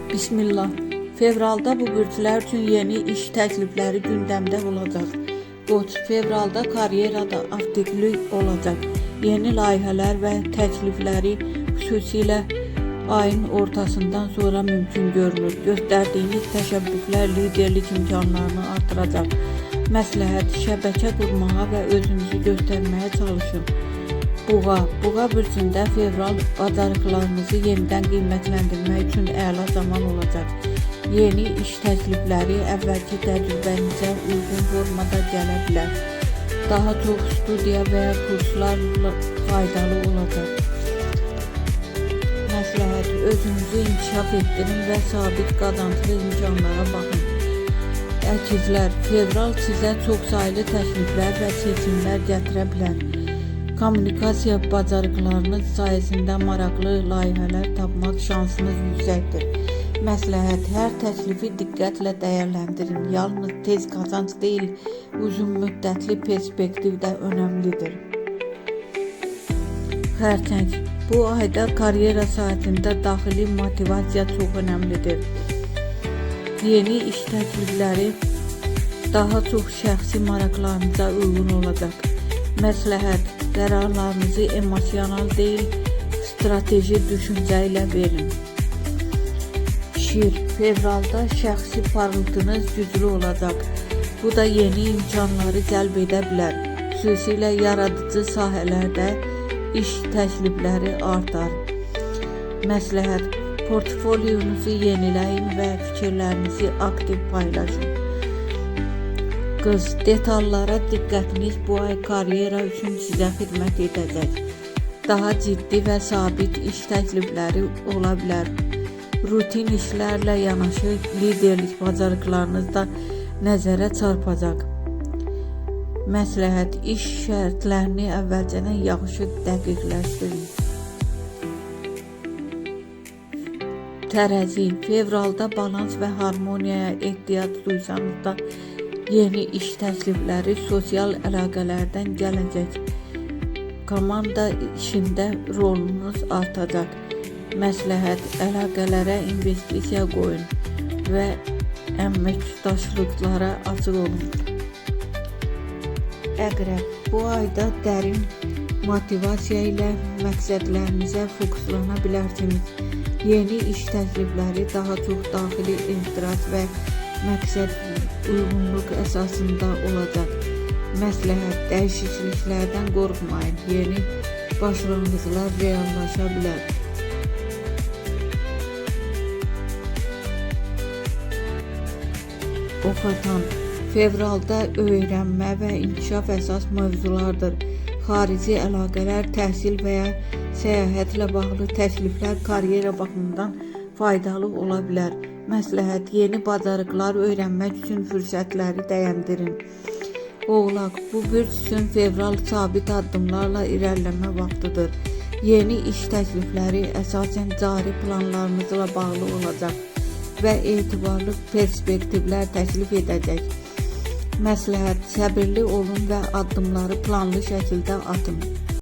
Bismillah. Fevralda bu bürclər üçün yeni iş təklifləri gündəmdə olacaq. Qoç, fevralda karyerada aktivlik olacaq. Yeni layihələr və təklifləri xüsusilə ayın ortasından sonra mümkün görünür. Göstərdiyiniz təşəbbüslər liderlik imkanlarını artıracaq. Məsləhət, şəbəkə qurmağa və özünüzü göstərməyə çalışın. Buğa bürcündə fevral bacarıqlarınızı yenidən qiymətləndirmək üçün əla zaman olacaq. Yeni iş təklifləri əvvəlki təcrübənizə uyğun formada gələ bilər. Daha çox studiya və ya kurslarla faydalı olacaq. Məsləhət, özünüzü inkişaf etdirin və sabit qazanclı imkanlara baxın. Əkizlər, fevral sizə çoxsaylı təkliflər və seçimlər gətirə bilər. Kommunikasiya bacarıqlarınız sayəsində maraqlı layihələr tapmaq şansınız yüksəkdir. Məsləhət, hər təklifi diqqətlə dəyərləndirin. Yalnız tez qazanc deyil, uzun müddətli perspektiv də önəmlidir. Xərçəng, bu ayda karyera sahəsində daxili motivasiya çox önəmlidir. Yeni iş təklifləri daha çox şəxsi maraqlarınıza uyğun olacaq. Məsləhət, qərarlarınızı emosional deyil, strateji düşüncə ilə verin. Şir, fevralda şəxsi parıltınız güclü olacaq. Bu da yeni imkanları cəlb edə bilər. Xüsusilə yaradıcı sahələrdə iş təklifləri artar. Məsləhət, portfolyonuzu yeniləyin və fikirlərinizi aktiv paylaşın. Qız, detallara diqqətiniz bu ay karyera üçün sizə xidmət edəcək. Daha ciddi və sabit iş təklifləri ola bilər. Rutin işlərlə yanaşı liderlik bacarıqlarınız da nəzərə çarpacaq. Məsləhət, iş şərtlərini əvvəlcədən yaxşı dəqiqləşdirin. Tərəzi, fevralda balans və harmoniyaya ehtiyac duysanız da yeni iş təklifləri sosial əlaqələrdən gələcək. Komanda işində rolunuz artacaq. Məsləhət, əlaqələrə investisiya qoyun və əməkdaşlıqlara açıq olun. Əqrəb, bu ayda dərin motivasiya ilə məqsədlərinizə fokuslana bilərsiniz. Yeni iş təklifləri daha çox daxili ehtiras və məqsəd uyğunluq əsasında olacaq. Məsləhət, dəyişikliklərdən qorxmayın. Yeni başlanğıclar reallaşa bilər. Oxatan, fevralda öyrənmə və inkişaf əsas mövzulardır. Xarici əlaqələr, təhsil və ya səyahətlə bağlı təkliflər karyera baxımından faydalı ola bilər. Məsləhət, yeni bacarıqlar öyrənmək üçün fürsətləri dəyəndirin. Oğlaq, bu bürc üçün fevral sabit addımlarla irəliləmə vaxtıdır. Yeni iş təklifləri əsasən cari planlarınızla bağlı olacaq və etibarlı perspektivlər təklif edəcək. Məsləhət, səbirli olun və addımları planlı şəkildə atın.